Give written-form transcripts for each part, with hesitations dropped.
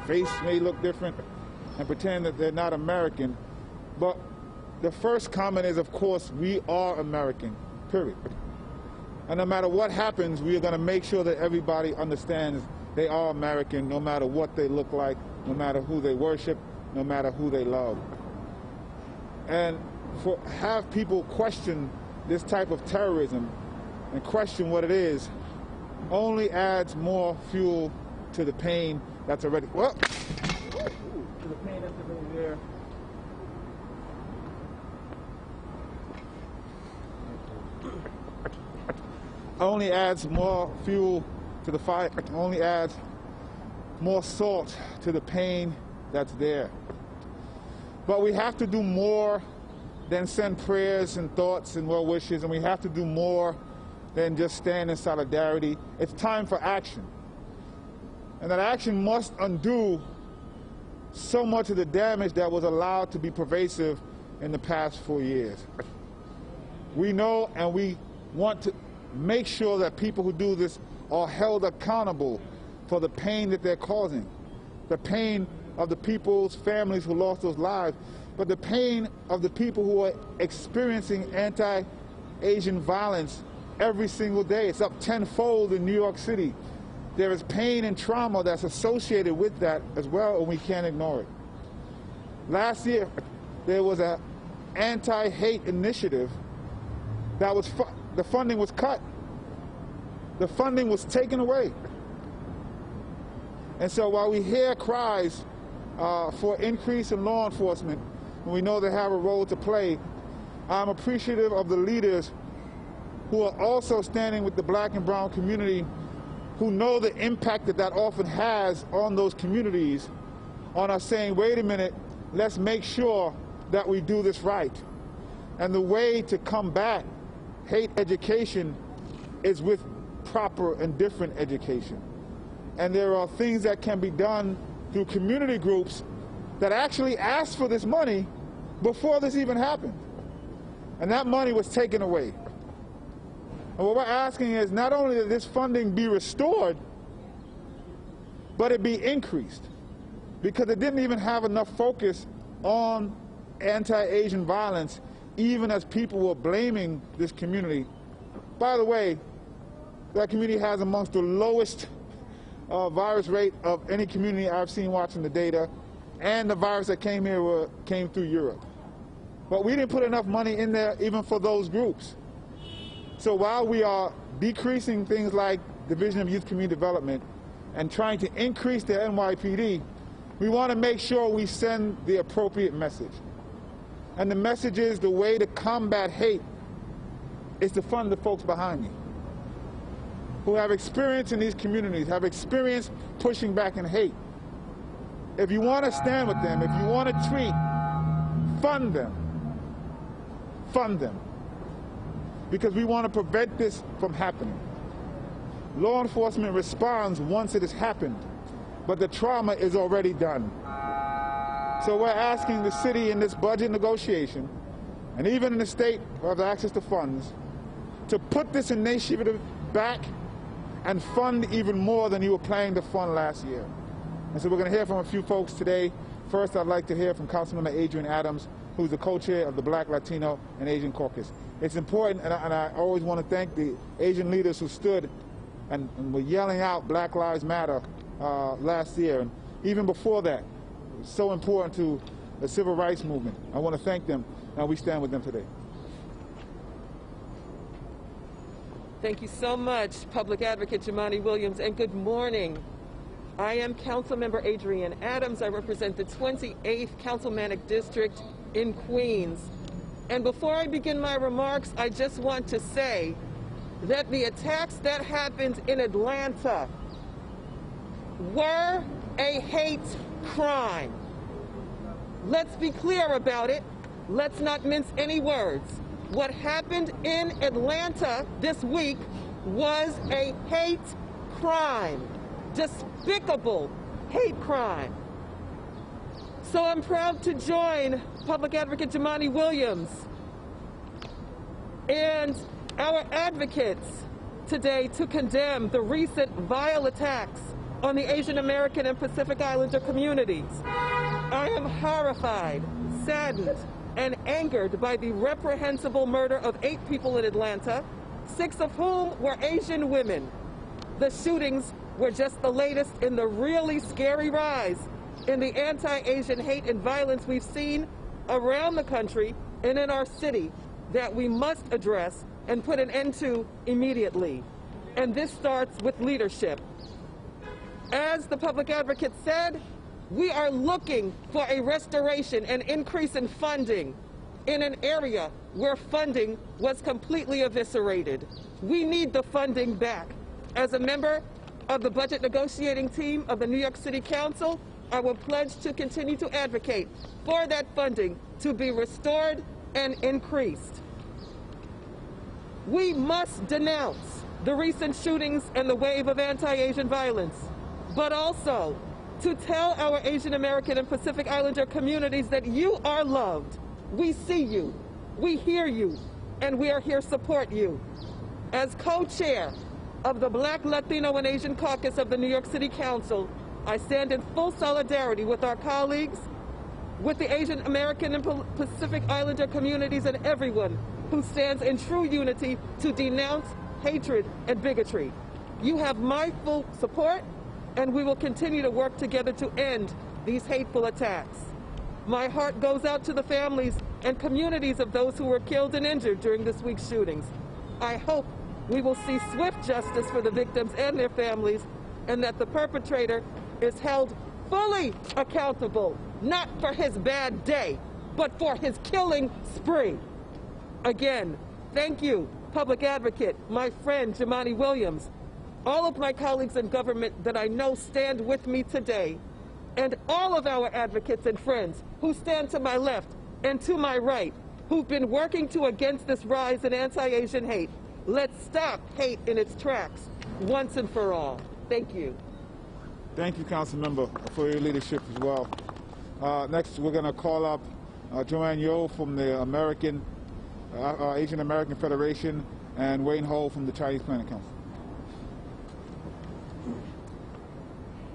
face may look different, and pretend that they're not American. But the first comment is, of course, we are American, period. And no matter what happens, we are going to make sure that everybody understands they are American, no matter what they look like, no matter who they worship, no matter who they love. And have people question this type of terrorism and question what it is only adds more fuel to the pain that's already, to the pain that's already there. Only adds more fuel to the fire, only adds more salt to the pain that's there. But we have to do more than send prayers and thoughts and well wishes, and we have to do more than just stand in solidarity. It's time for action. And that action must undo so much of the damage that was allowed to be pervasive in the past 4 years. We know and we want to make sure that people who do this are held accountable for the pain that they're causing, the pain of the people's families who lost those lives, but the pain of the people who are experiencing anti-Asian violence every single day. It's up tenfold in New York City. There is pain and trauma that's associated with that as well, and we can't ignore it. Last year, there was an anti-hate initiative that was, the funding was cut. The funding was taken away. And so while we hear cries for increase in law enforcement, and we know they have a role to play, I'm appreciative of the leaders who are also standing with the black and brown community, who know the impact that that often has on those communities, on us saying, wait a minute, let's make sure that we do this right. And the way to combat hate education is with proper and different education. And there are things that can be done through community groups that actually asked for this money before this even happened. And that money was taken away. And what we're asking is not only that this funding be restored, but it be increased, because it didn't even have enough focus on anti-Asian violence, even as people were blaming this community. By the way, that community has amongst the lowest virus rate of any community I've seen watching the data, and the virus that came here came through Europe. But we didn't put enough money in there even for those groups. So while we are decreasing things like Division of Youth Community Development and trying to increase the NYPD, we want to make sure we send the appropriate message. And the message is the way to combat hate is to fund the folks behind me, who have experience in these communities, have experience pushing back in hate. If you want to stand with them, if you want to treat, fund them. Fund them. Because we want to prevent this from happening. Law enforcement responds once it has happened, but the trauma is already done. So we're asking the city in this budget negotiation, and even in the state of the access to funds, to put this initiative back and fund even more than you were planning to fund last year. And so we're going to hear from a few folks today. First, I'd like to hear from Councilmember Adrian Adams, who's the co-chair of the Black, Latino, and Asian Caucus. It's important, and I always want to thank the Asian leaders who stood and were yelling out Black Lives Matter last year, and even before that. It was so important to the civil rights movement. I want to thank them, and we stand with them today. Thank you so much, Public Advocate Jumaane Williams, and good morning. I am Councilmember Adrian Adams. I represent the 28th Councilmanic District in Queens. And before I begin my remarks, I just want to say that the attacks that happened in Atlanta were a hate crime. Let's be clear about it. Let's not mince any words. What happened in Atlanta this week was a hate crime, despicable hate crime. So I'm proud to join Public Advocate Jumaane Williams and our advocates today to condemn the recent vile attacks on the Asian American and Pacific Islander communities. I am horrified, saddened, and angered by the reprehensible murder of 8 people in Atlanta, 6 of whom were Asian women. The shootings were just the latest in the really scary rise in the anti-Asian hate and violence we've seen around the country and in our city that we must address and put an end to immediately. And this starts with leadership. As the public advocate said, we are looking for a restoration and increase in funding in an area where funding was completely eviscerated. We need the funding back. As a member of the budget negotiating team of the New York City Council, I will pledge to continue to advocate for that funding to be restored and increased. We must denounce the recent shootings and the wave of anti-Asian violence, but also to tell our Asian American and Pacific Islander communities that you are loved. We see you, we hear you, and we are here to support you. As co-chair of the Black, Latino, and Asian Caucus of the New York City Council, I stand in full solidarity with our colleagues, with the Asian American and Pacific Islander communities, and everyone who stands in true unity to denounce hatred and bigotry. You have my full support, and we will continue to work together to end these hateful attacks. My heart goes out to the families and communities of those who were killed and injured during this week's shootings. I hope we will see swift justice for the victims and their families, and that the perpetrator is held fully accountable, not for his bad day, but for his killing spree. Again, thank you, Public Advocate, my friend Jumaane Williams, all of my colleagues in government that I know stand with me today, and all of our advocates and friends who stand to my left and to my right, who've been working against this rise in anti-Asian hate. Let's stop hate in its tracks once and for all. Thank you. Thank you, Councilmember, for your leadership as well. Next, we're going to call up Joanne Yeoh from the Asian American Federation and Wayne Ho from the Chinese Planning Council.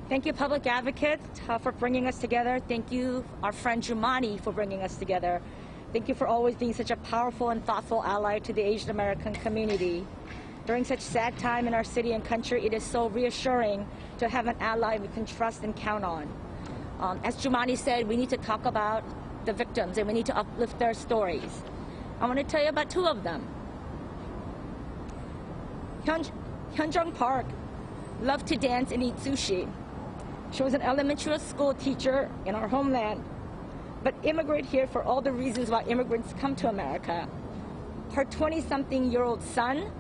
Thank you, Public Advocate, for bringing us together. Thank you, our friend Jumaane, for bringing us together. Thank you for always being such a powerful and thoughtful ally to the Asian American community. During such sad time in our city and country, it is so reassuring to have an ally we can trust and count on. As Jumaane said, we need to talk about the victims and we need to uplift their stories. I want to tell you about 2 of them. Hyunjung Park loved to dance and eat sushi. She was an elementary school teacher in our homeland, but immigrated here for all the reasons why immigrants come to America. Her 20-something-year-old son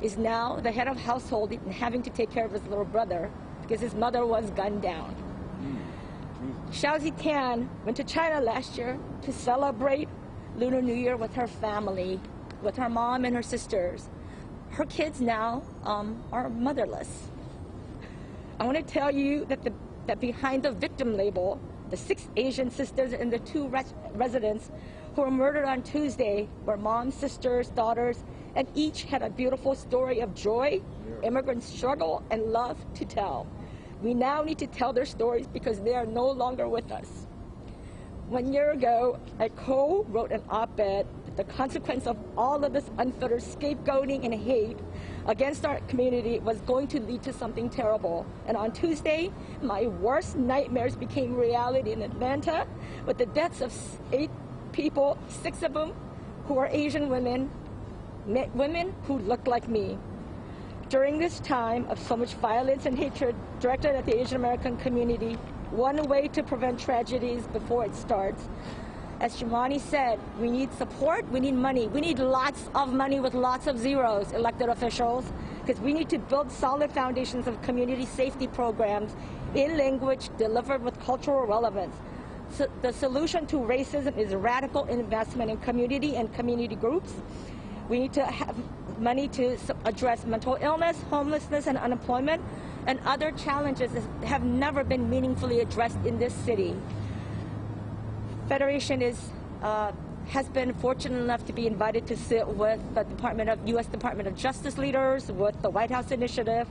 is now the head of household and having to take care of his little brother because his mother was gunned down. Xiaozi Tian went to China last year to celebrate Lunar New Year with her family, with her mom and her sisters. Her kids now are motherless. I want to tell you that behind the victim label, the 6 Asian sisters and the 2 residents who were murdered on Tuesday were moms, sisters, daughters, and each had a beautiful story of joy, immigrant struggle, and love to tell. We now need to tell their stories because they are no longer with us. 1 year ago, I co-wrote an op-ed that the consequence of all of this unfettered scapegoating and hate against our community was going to lead to something terrible. And on Tuesday, my worst nightmares became reality in Atlanta with the deaths of 8 people, 6 of them who are Asian women who look like me. During this time of so much violence and hatred directed at the Asian American community, one way to prevent tragedies before it starts, as Jumaane said, we need support, we need money. We need lots of money with lots of zeros, elected officials, because we need to build solid foundations of community safety programs in language delivered with cultural relevance. So the solution to racism is radical investment in community and community groups. We need to have money to address mental illness, homelessness, and unemployment, and other challenges that have never been meaningfully addressed in this city. Federation has been fortunate enough to be invited to sit with the U.S. Department of Justice leaders, with the White House Initiative,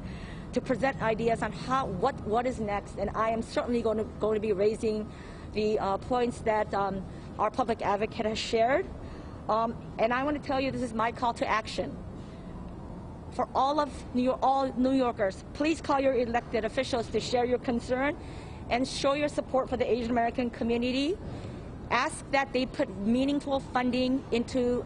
to present ideas on what is next. And I am certainly going to be raising the points that our public advocate has shared. And I want to tell you, this is my call to action. For all New Yorkers, please call your elected officials to share your concern and show your support for the Asian American community. Ask that they put meaningful funding into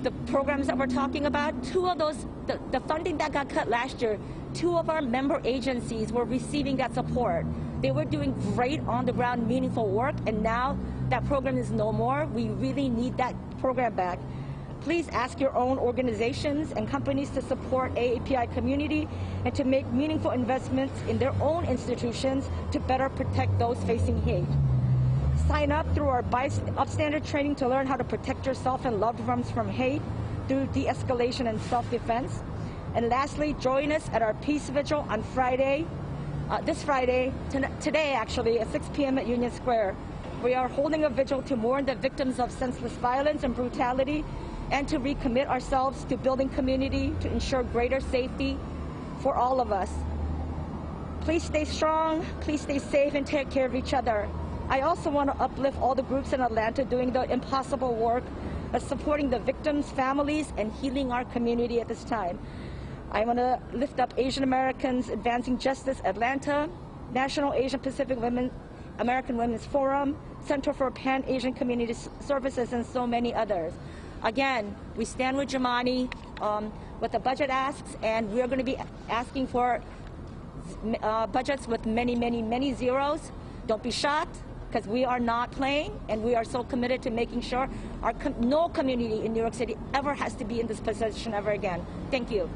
the programs that we're talking about. Two of those, the funding that got cut last year, two of our member agencies were receiving that support. They were doing great on-the-ground, meaningful work, and now that program is no more. We really need that program back. Please ask your own organizations and companies to support AAPI community and to make meaningful investments in their own institutions to better protect those facing hate. Sign up through our upstander training to learn how to protect yourself and loved ones from hate through de-escalation and self-defense. And lastly, join us at our Peace Vigil on Friday, this Friday, today actually, at 6 p.m. at Union Square. We are holding a vigil to mourn the victims of senseless violence and brutality and to recommit ourselves to building community to ensure greater safety for all of us. Please stay strong, please stay safe, and take care of each other. I also want to uplift all the groups in Atlanta doing the impossible work of supporting the victims' families and healing our community at this time. I want to lift up Asian Americans Advancing Justice Atlanta, National Asian Pacific American Women's Forum, Center for Pan-Asian Community Services, and so many others. Again, we stand with Jumani with the budget asks, and we're going to be asking for budgets with many, many, many zeros. Don't be shocked, because we are not playing, and we are so committed to making sure no community in New York City ever has to be in this position ever again. Thank you.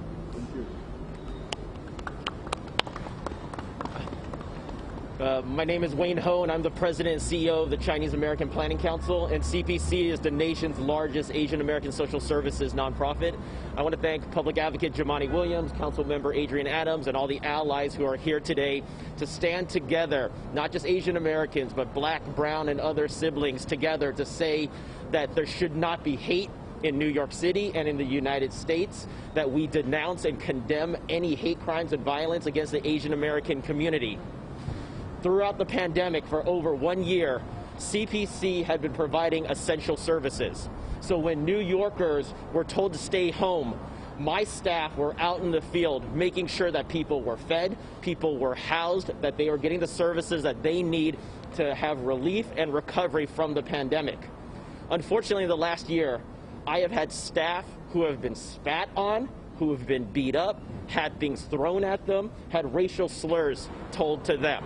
My name is Wayne Ho, and I'm the president and CEO of the Chinese American Planning Council, and CPC is the nation's largest Asian American social services nonprofit. I want to thank Public Advocate Jumani Williams, Council Member Adrian Adams, and all the allies who are here today to stand together, not just Asian Americans, but Black, Brown, and other siblings together to say that there should not be hate in New York City and in the United States, that we denounce and condemn any hate crimes and violence against the Asian American community. Throughout the pandemic, for over 1 year, CPC had been providing essential services. So when New Yorkers were told to stay home, my staff were out in the field making sure that people were fed, people were housed, that they were getting the services that they need to have relief and recovery from the pandemic. Unfortunately, the last year, I have had staff who have been spat on, who have been beat up, had things thrown at them, had racial slurs told to them.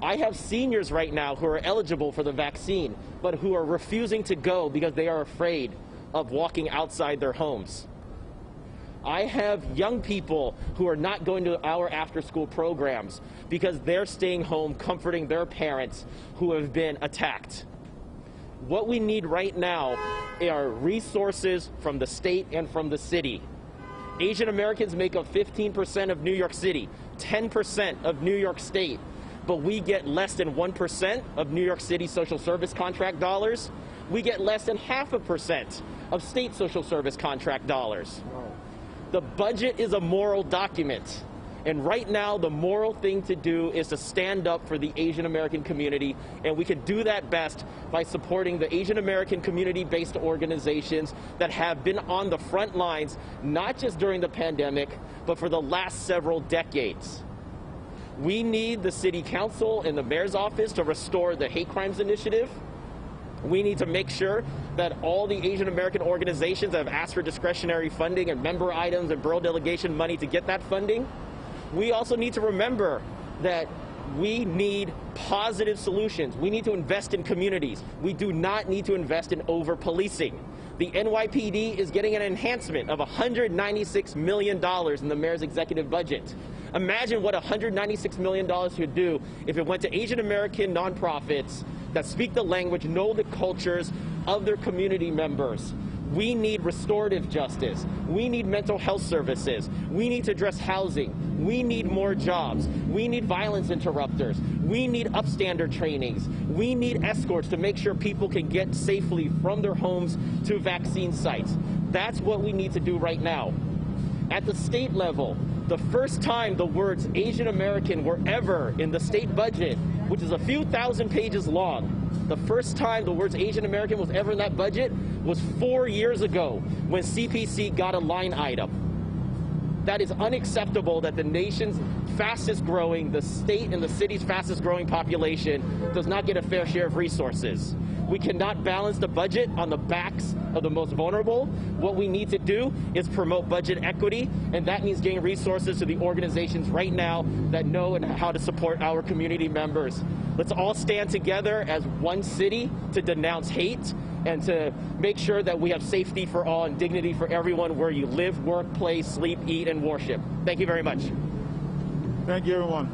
I have seniors right now who are eligible for the vaccine, but who are refusing to go because they are afraid of walking outside their homes. I have young people who are not going to our after-school programs because they're staying home comforting their parents who have been attacked. What we need right now are resources from the state and from the city. Asian Americans make up 15% of New York City, 10% of New York State. But we get less than 1% of New York City social service contract dollars. We get less than 0.5% of state social service contract dollars. The budget is a moral document. And right now, the moral thing to do is to stand up for the Asian American community. And we can do that best by supporting the Asian American community-based organizations that have been on the front lines, not just during the pandemic, but for the last several decades. We need the city council and the mayor's office to restore the hate crimes initiative. We need to make sure that all the Asian American organizations that have asked for discretionary funding and member items and borough delegation money to get that funding. We also need to remember that we need positive solutions. We need to invest in communities. We do not need to invest in over-policing. The NYPD is getting an enhancement of $196 million in the mayor's executive budget. Imagine what $196 million could do if it went to Asian American nonprofits that speak the language, know the cultures of their community members. We need restorative justice. We need mental health services. We need to address housing. We need more jobs. We need violence interrupters. We need upstander trainings. We need escorts to make sure people can get safely from their homes to vaccine sites. That's what we need to do right now. At the state level, the first time the words Asian American were ever in the state budget, which is a few thousand pages long, the first time the words Asian American was ever in that budget was 4 years ago when CPC got a line item. That is unacceptable that the nation's fastest growing, the state and the city's fastest growing population does not get a fair share of resources. We cannot balance the budget on the backs of the most vulnerable. What we need to do is promote budget equity, and that means getting resources to the organizations right now that know and how to support our community members. Let's all stand together as one city to denounce hate and to make sure that we have safety for all and dignity for everyone where you live, work, play, sleep, eat, and worship. Thank you very much. Thank you, everyone.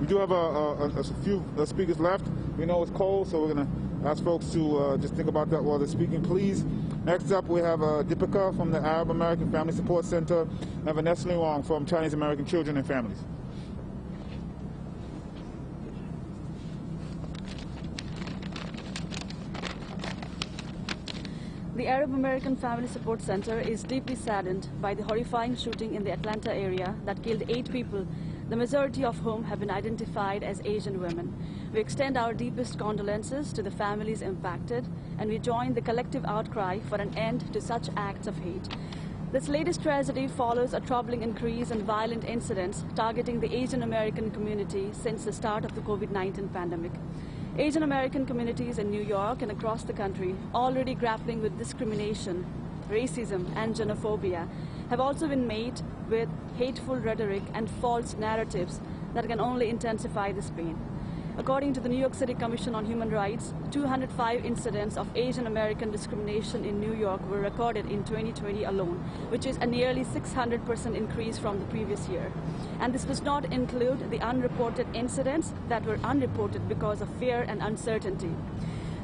We do have a few speakers left. We know it's cold, so we're going to ask folks to just think about that while they're speaking, please. Next up, we have Deepika from the Arab American Family Support Center and Vanessa Wong from Chinese American Children and Families. The Arab American Family Support Center is deeply saddened by the horrifying shooting in the Atlanta area that killed 8 people, the majority of whom have been identified as Asian women. We extend our deepest condolences to the families impacted, and we join the collective outcry for an end to such acts of hate. This latest tragedy follows a troubling increase in violent incidents targeting the Asian American community since the start of the COVID-19 pandemic. Asian American communities in New York and across the country, already grappling with discrimination, racism, and xenophobia, have also been met with hateful rhetoric and false narratives that can only intensify this pain. According to the New York City Commission on Human Rights, 205 incidents of Asian American discrimination in New York were recorded in 2020 alone, which is a nearly 600% increase from the previous year. And this does not include the unreported incidents that were unreported because of fear and uncertainty.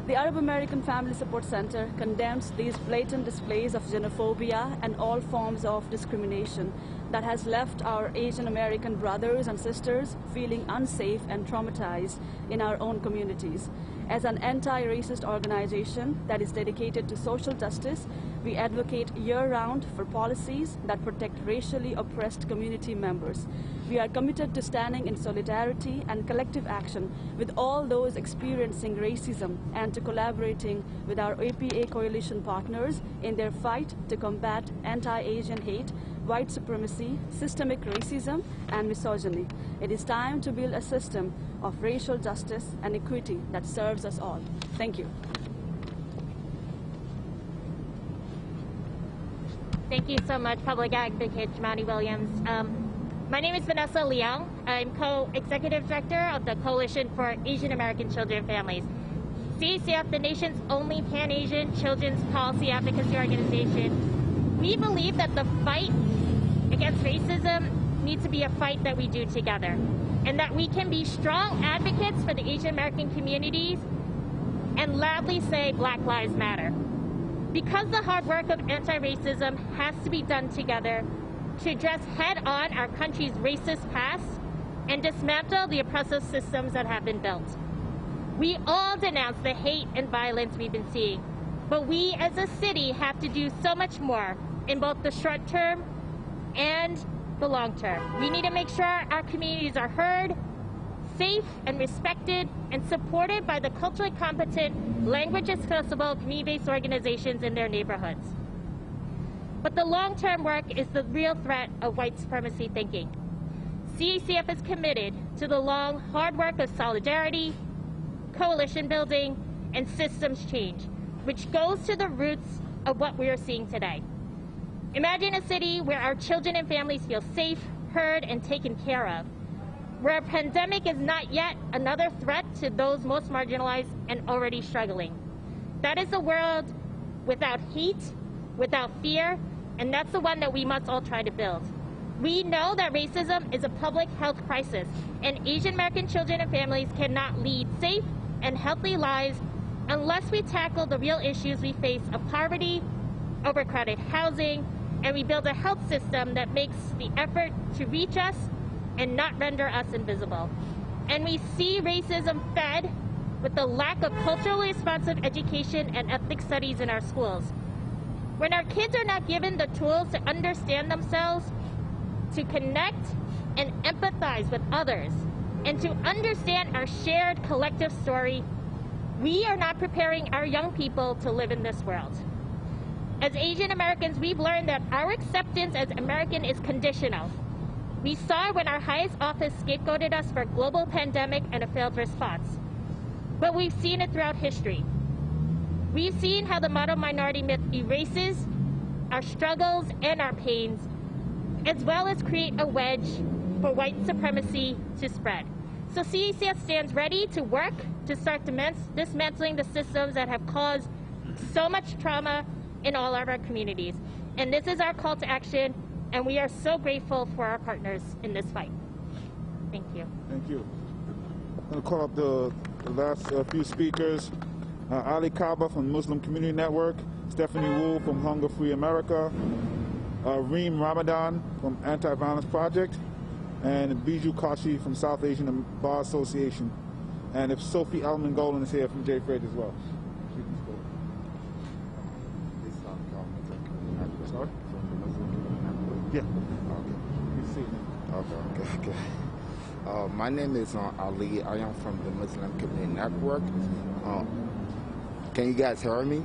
The Arab American Family Support Center condemns these blatant displays of xenophobia and all forms of discrimination that has left our Asian American brothers and sisters feeling unsafe and traumatized in our own communities. As an anti-racist organization that is dedicated to social justice, we advocate year-round for policies that protect racially oppressed community members. We are committed to standing in solidarity and collective action with all those experiencing racism and to collaborating with our APA coalition partners in their fight to combat anti-Asian hate, white supremacy, systemic racism, and misogyny. It is time to build a system of racial justice and equity that serves us all. Thank you. Thank you so much, Public Advocate Jamani Williams. My name is Vanessa Liang. I'm co-executive director of the Coalition for Asian American Children and Families. CACF, the nation's only Pan-Asian children's policy advocacy organization. We believe that the fight against racism needs to be a fight that we do together, and that we can be strong advocates for the Asian American communities and loudly say Black Lives Matter. Because the hard work of anti-racism has to be done together to address head-on our country's racist past and dismantle the oppressive systems that have been built. We all denounce the hate and violence we've been seeing, but we as a city have to do so much more in both the short term and the long term. We need to make sure our communities are heard, safe and respected, and supported by the culturally competent, language-accessible, community-based organizations in their neighborhoods. But the long-term work is the real threat of white supremacy thinking. CACF is committed to the long, hard work of solidarity, coalition building, and systems change, which goes to the roots of what we are seeing today. Imagine a city where our children and families feel safe, heard, and taken care of, where a pandemic is not yet another threat to those most marginalized and already struggling. That is a world without hate, without fear, and that's the one that we must all try to build. We know that racism is a public health crisis, and Asian American children and families cannot lead safe and healthy lives unless we tackle the real issues we face of poverty, overcrowded housing, and we build a health system that makes the effort to reach us and not render us invisible. And we see racism fed with the lack of culturally responsive education and ethnic studies in our schools. When our kids are not given the tools to understand themselves, to connect and empathize with others and to understand our shared collective story, we are not preparing our young people to live in this world. As Asian Americans, we've learned that our acceptance as American is conditional. We saw when our highest office scapegoated us for a global pandemic and a failed response. But we've seen it throughout history. We've seen how the model minority myth erases our struggles and our pains, as well as create a wedge for white supremacy to spread. So CACF stands ready to work to start dismantling the systems that have caused so much trauma in all of our communities. And this is our call to action, and we are so grateful for our partners in this fight. Thank you. Thank you. I'm going to call up the last few speakers. Ali Kaba from Muslim Community Network, Stephanie Wu from Hunger Free America, Reem Ramadan from Anti-Violence Project, and Biju Kashi from South Asian Bar Association. And if Sophie Elman Golan is here from J. Fred as well. Sorry? Yeah. Okay. My name is Ali. I am from the Muslim Community Network. Can you guys hear me?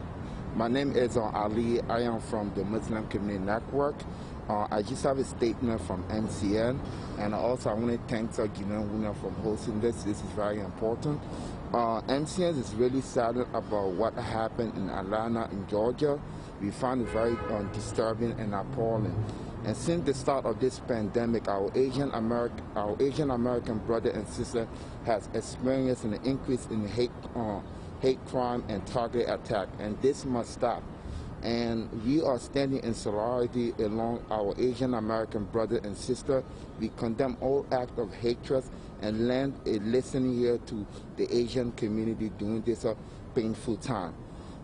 My name is Ali. I am from the Muslim Community Network. I just have a statement from MCN, and also I want to thank Guinean Women for hosting this. This is very important. MCN is really saddened about what happened in Atlanta, in Georgia. We find it very disturbing and appalling. And since the start of this pandemic, our Asian American brother and sister has experienced an increase in hate crime and target attack, and this must stop. And we are standing in solidarity along our Asian American brother and sister. We condemn all acts of hatred and lend a listening ear to the Asian community during this painful time.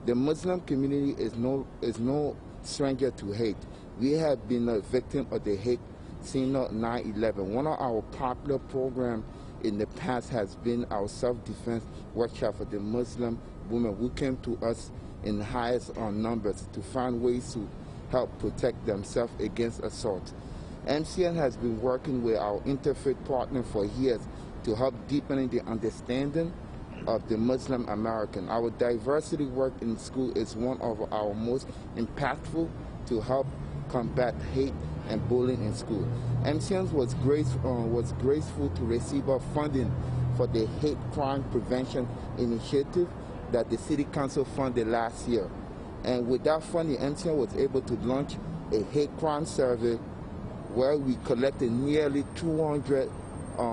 The Muslim community is no stranger to hate. We have been a victim of the hate since 9/11. One of our popular programs in the past has been our self-defense workshop for the Muslim women who came to us in the highest numbers to find ways to help protect themselves against assault. MCN has been working with our interfaith partner for years to help deepen the understanding of the Muslim American. Our diversity work in school is one of our most impactful to help combat hate and bullying in school. MCN was grateful to receive funding for the hate crime prevention initiative that the City Council funded last year. And with that funding, MCN was able to launch a hate crime survey where we collected nearly 200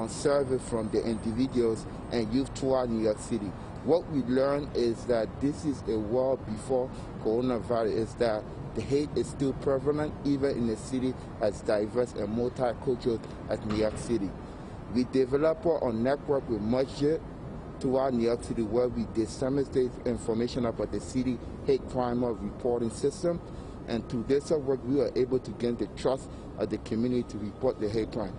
surveys from the individuals and youth throughout New York City. What we learned is that this is a world before coronavirus, is that the hate is still prevalent even in a city as diverse and multicultural as New York City. We developed a network with Masjid throughout New York City where we disseminate information about the city hate crime reporting system, and through this work we were able to gain the trust of the community to report the hate crime.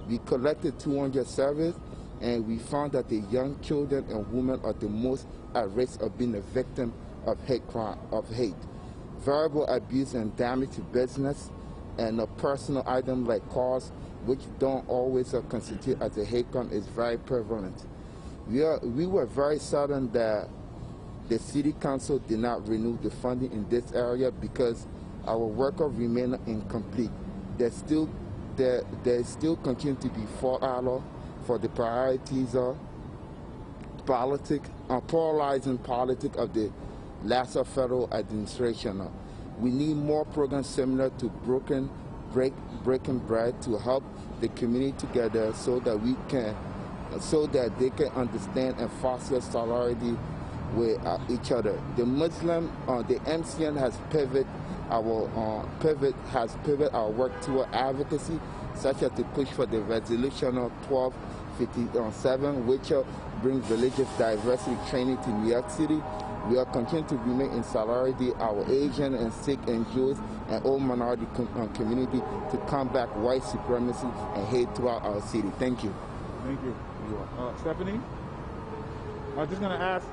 We collected 200 surveys, and we found that the young children and women are the most at risk of being a victim of hate crime, verbal abuse and damage to business, and a personal item like cars, which don't always constitute as a hate crime, is very prevalent. We were very saddened that the City Council did not renew the funding in this area because our work remained incomplete. There still continue to be fallout for the priorities of polarizing politics of the last federal administration. We need more programs similar to Breaking Bread to help the community together so that they can understand and foster solidarity with each other. The MCN has pivoted our work toward advocacy, such as to push for the resolution of 1257, which brings religious diversity training to New York City. We are continuing to remain in solidarity our Asian and Sikh and Jewish and all minority community to combat white supremacy and hate throughout our city. Thank you. Thank you. Stephanie? I was just going to ask,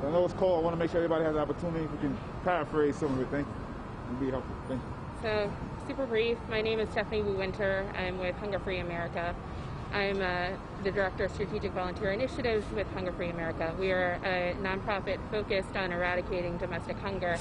I know it's cold, I want to make sure everybody has the opportunity if we can paraphrase some of it. Thank you. It'd be helpful. Thank you. So super brief. My name is Stephanie Wu Winter. I'm with Hunger Free America. I'm the Director of Strategic Volunteer Initiatives with Hunger Free America. We are a nonprofit focused on eradicating domestic hunger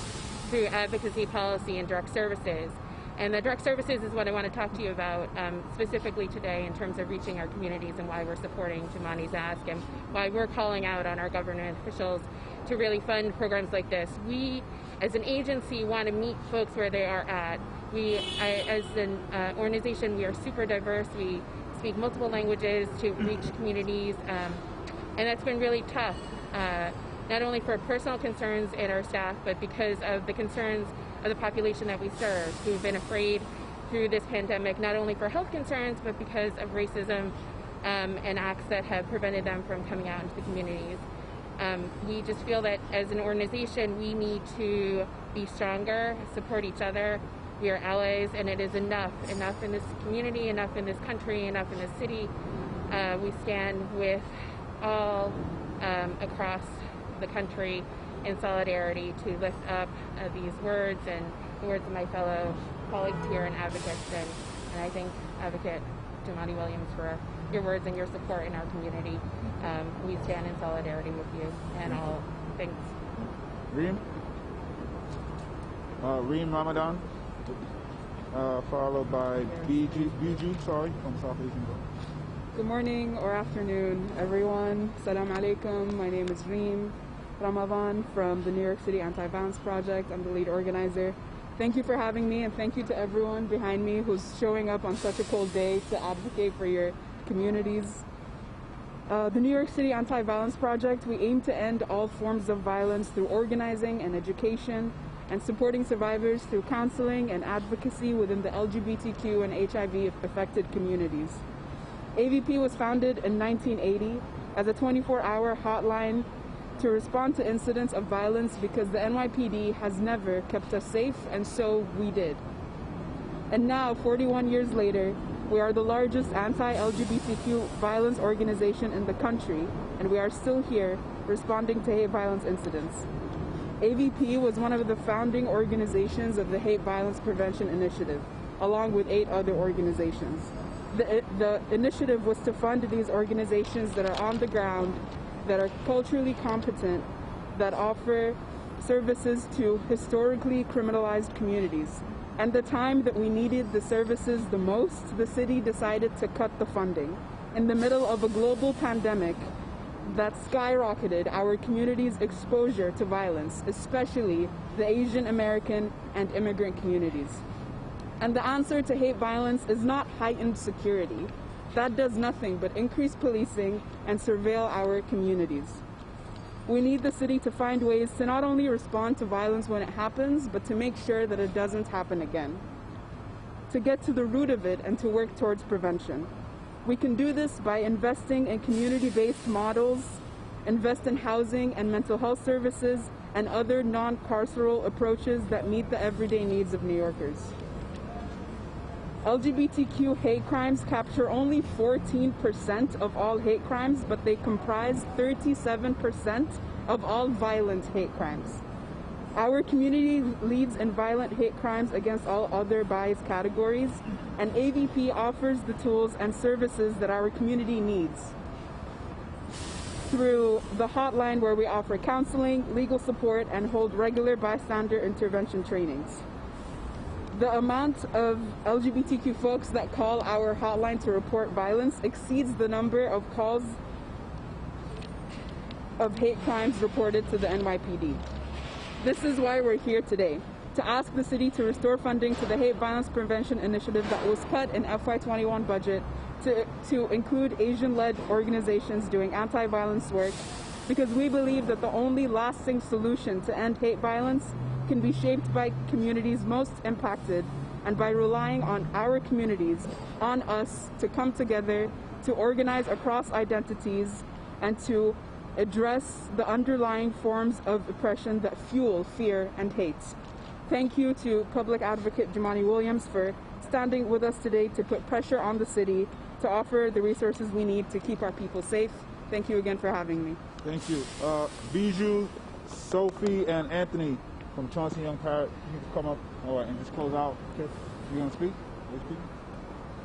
through advocacy, policy, and direct services. And the direct services is what I want to talk to you about specifically today in terms of reaching our communities and why we're supporting Jumani's ask and why we're calling out on our government officials to really fund programs like this. We, as an agency, want to meet folks where they are at. As an organization, we are super diverse. We speak multiple languages to reach communities, and that's been really tough, not only for personal concerns in our staff, but because of the concerns of the population that we serve, who've been afraid through this pandemic, not only for health concerns, but because of racism and acts that have prevented them from coming out into the communities. We just feel that as an organization, we need to be stronger, support each other. We are allies, and it is enough in this community, enough in this country, enough in this city. We stand with all across the country in solidarity to lift up these words and the words of my fellow colleagues here and advocates. And I thank Advocate Jumani Williams for your words and your support in our community. We stand in solidarity with you and all. Thanks. Reem? Reem Ramadan, followed by Biju, from South Asian. Good morning or afternoon, everyone. Salam alaikum. My name is Reem Ramadan from the New York City Anti-Violence Project. I'm the lead organizer. Thank you for having me, and thank you to everyone behind me who's showing up on such a cold day to advocate for your communities. The New York City Anti-Violence Project, we aim to end all forms of violence through organizing and education and supporting survivors through counseling and advocacy within the LGBTQ and HIV-affected communities. AVP was founded in 1980 as a 24-hour hotline to respond to incidents of violence because the NYPD has never kept us safe, and so we did. And now, 41 years later, we are the largest anti-LGBTQ violence organization in the country, and we are still here responding to hate violence incidents. AVP was one of the founding organizations of the Hate Violence Prevention Initiative, along with 8 other organizations. The initiative was to fund these organizations that are on the ground, that are culturally competent, that offer services to historically criminalized communities. And the time that we needed the services the most, the city decided to cut the funding. In the middle of a global pandemic that skyrocketed our community's exposure to violence, especially the Asian American and immigrant communities. And the answer to hate violence is not heightened security. That does nothing but increase policing and surveil our communities. We need the city to find ways to not only respond to violence when it happens, but to make sure that it doesn't happen again. To get to the root of it and to work towards prevention. We can do this by investing in community-based models, invest in housing and mental health services, and other non-carceral approaches that meet the everyday needs of New Yorkers. LGBTQ hate crimes capture only 14% of all hate crimes, but they comprise 37% of all violent hate crimes. Our community leads in violent hate crimes against all other bias categories, and AVP offers the tools and services that our community needs through the hotline where we offer counseling, legal support, and hold regular bystander intervention trainings. The amount of LGBTQ folks that call our hotline to report violence exceeds the number of calls of hate crimes reported to the NYPD. This is why we're here today, to ask the city to restore funding to the Hate Violence Prevention Initiative that was cut in FY21 budget to include Asian-led organizations doing anti-violence work, because we believe that the only lasting solution to end hate violence can be shaped by communities most impacted and by relying on our communities, on us, to come together, to organize across identities, and to address the underlying forms of oppression that fuel fear and hate. Thank you to Public Advocate Jumani Williams for standing with us today to put pressure on the city to offer the resources we need to keep our people safe. Thank you again for having me. Thank you. Bijou, Sophie, and Anthony from Chauncey Young Parrott, you can come up and just close out. Okay. You want to speak?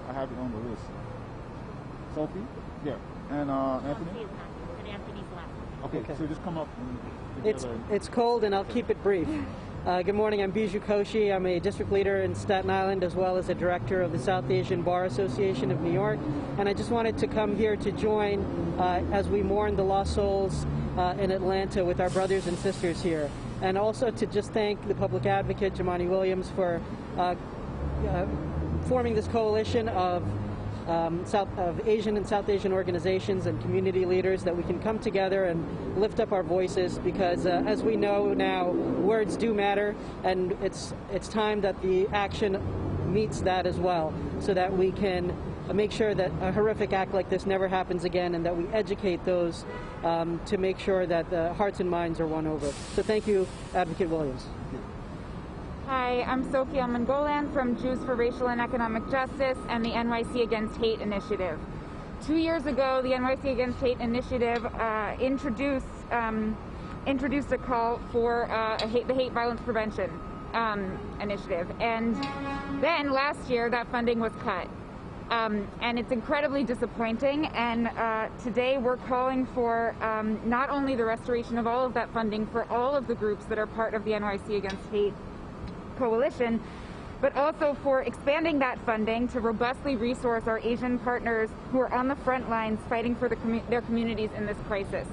I have it on the list. Sophie? Yeah. And Anthony? Anthony's left. Okay, so just come up. It's cold, and I'll keep it brief. Good morning, I'm Bijou Koshi. I'm a district leader in Staten Island as well as a director of the South Asian Bar Association of New York. And I just wanted to come here to join as we mourn the lost souls in Atlanta with our brothers and sisters here. And also to just thank the public advocate, Jamani Williams, for forming this coalition of Asian and South Asian organizations and community leaders that we can come together and lift up our voices, because as we know now, words do matter, and it's time that the action meets that as well, so that we can make sure that a horrific act like this never happens again, and that we educate those to make sure that the hearts and minds are won over. So thank you, Advocate Williams. Hi, I'm Sophie Almangolan from Jews for Racial and Economic Justice and the NYC Against Hate Initiative. 2 years ago, the NYC Against Hate Initiative introduced a call for the Hate Violence Prevention Initiative. And then last year, that funding was cut. And it's incredibly disappointing. And today we're calling for not only the restoration of all of that funding for all of the groups that are part of the NYC Against Hate Coalition, but also for expanding that funding to robustly resource our Asian partners who are on the front lines fighting for their communities in this crisis.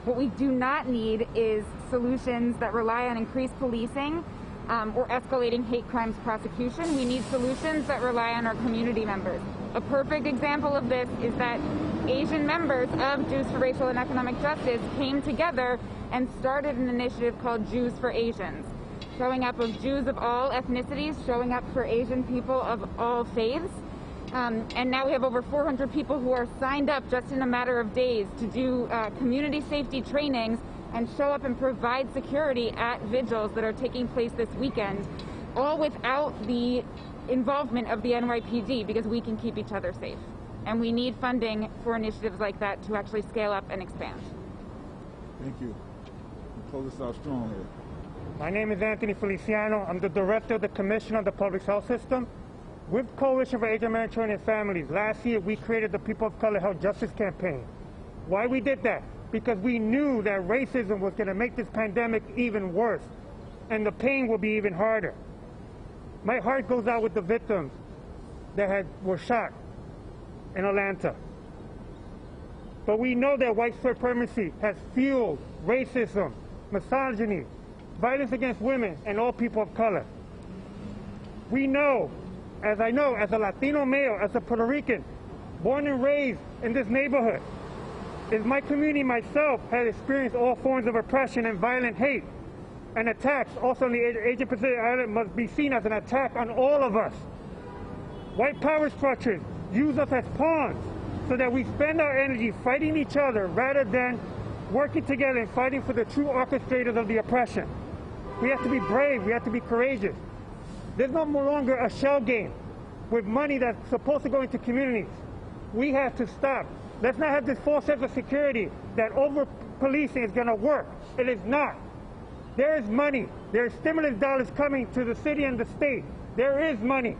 What we do not need is solutions that rely on increased policing or escalating hate crimes prosecution. We need solutions that rely on our community members. A perfect example of this is that Asian members of Jews for Racial and Economic Justice came together and started an initiative called Jews for Asians, showing up of Jews of all ethnicities, showing up for Asian people of all faiths. And now we have over 400 people who are signed up just in a matter of days to do community safety trainings and show up and provide security at vigils that are taking place this weekend, all without the involvement of the NYPD, because we can keep each other safe. And we need funding for initiatives like that to actually scale up and expand. Thank you. We'll close this out strong here. My name is Anthony Feliciano. I'm the director of the Commission on the Public Health System. With Coalition for Asian Mediterranean Families, last year we created the People of Color Health Justice Campaign. Why we did that? Because we knew that racism was going to make this pandemic even worse, and the pain will be even harder. My heart goes out with the victims that were shot in Atlanta. But we know that white supremacy has fueled racism, misogyny, violence against women and all people of color. We know, as I know, as a Latino male, as a Puerto Rican, born and raised in this neighborhood, is my community myself has experienced all forms of oppression and violent hate and attacks. Also in the Asian Pacific Island must be seen as an attack on all of us. White power structures use us as pawns so that we spend our energy fighting each other rather than working together and fighting for the true orchestrators of the oppression. We have to be brave, we have to be courageous. There's no longer a shell game with money that's supposed to go into communities. We have to stop. Let's not have this false sense of security that over-policing is going to work. It is not. There is money. There is stimulus dollars coming to the city and the state. There is money.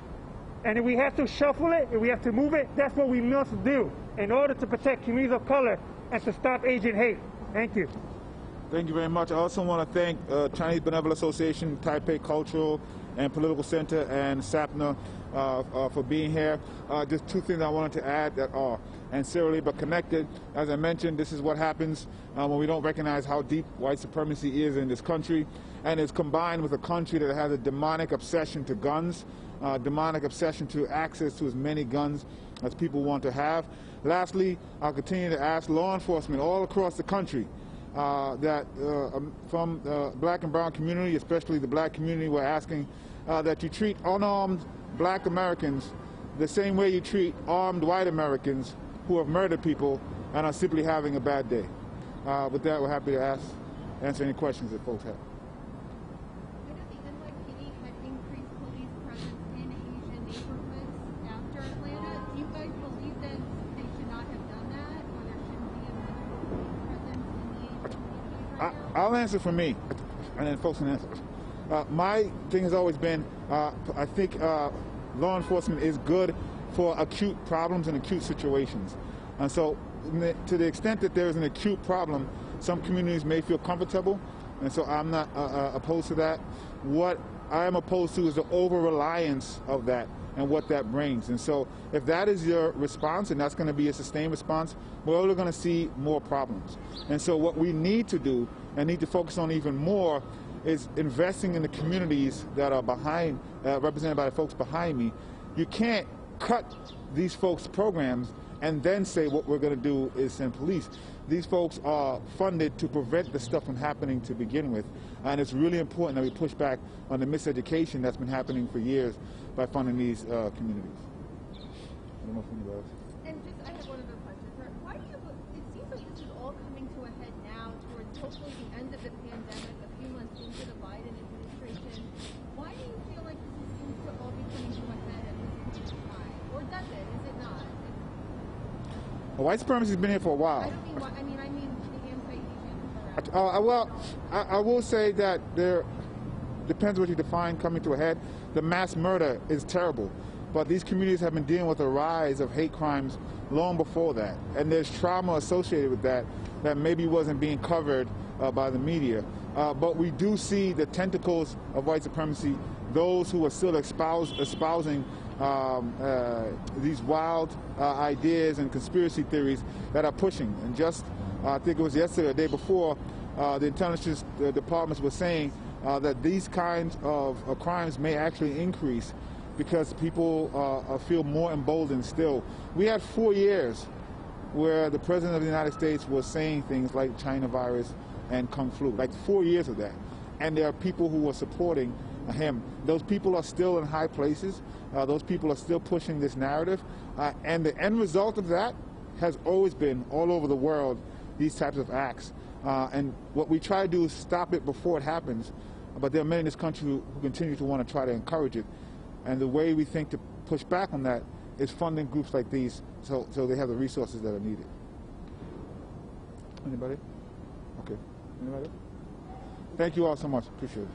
And if we have to shuffle it, if we have to move it, that's what we must do in order to protect communities of color and to stop Asian hate. Thank you. Thank you very much. I also want to thank Chinese Benevolent Association, Taipei Cultural and Political Center, and SAPNA for being here. Just two things I wanted to add that are ancillary but connected. As I mentioned, this is what happens when we don't recognize how deep white supremacy is in this country, and it's combined with a country that has a demonic obsession to guns, demonic obsession to access to as many guns as people want to have. Lastly, I'll continue to ask law enforcement all across the country that from the black and brown community, especially the black community, we're asking that you treat unarmed black Americans the same way you treat armed white Americans who have murdered people and are simply having a bad day. With that, we're happy to answer any questions that folks have. I know the NYPD had increased police presence in Asian neighborhoods after Atlanta. Do you guys believe that they should not have done that, or there shouldn't be a police presence in the Asian community right now? I'll answer for me, and then folks can answer. My thing has always been, I think law enforcement is good for acute problems and acute situations. And so to the extent that there is an acute problem, some communities may feel comfortable, and so I'm not opposed to that. What I am opposed to is the over-reliance of that and what that brings. And so if that is your response, and that's going to be a sustained response, we're only going to see more problems. And so what we need to do and need to focus on even more is investing in the communities that are behind, represented by the folks behind me. You can't cut these folks' programs and then say what we're going to do is send police. These folks are funded to prevent the stuff from happening to begin with. And it's really important that we push back on the miseducation that's been happening for years by funding these communities. I don't know if anybody else. And just, I have one other question. Why do you, it seems like this is all coming to a head now towards hopefully the end of the pandemic, a few months into the Biden administration. Why do you feel like this seems to all be coming to a head at this point in time? Or does it? Is it not? Well, white supremacy has been here for a while. I don't mean, I mean the anti-Asian. Well, I will say that there depends what you define coming to a head. The mass murder is terrible, but these communities have been dealing with a rise of hate crimes long before that, and there's trauma associated with that that maybe wasn't being covered by the media. But we do see the tentacles of white supremacy, those who are still espousing these wild ideas and conspiracy theories that are pushing. And just, I think it was yesterday or the day before, the intelligence departments were saying that these kinds of crimes may actually increase because people feel more emboldened still. We had 4 years where the President of the United States was saying things like China virus and Kung flu, like 4 years of that. And there are people who were supporting him. Those people are still in high places. Those people are still pushing this narrative. And the end result of that has always been, all over the world, these types of acts. And what we try to do is stop it before it happens. But there are many in this country who continue to want to try to encourage it. And the way we think to push back on that is funding groups like these so they have the resources that are needed. Anybody? Okay. Anybody? Thank you all so much. Appreciate it.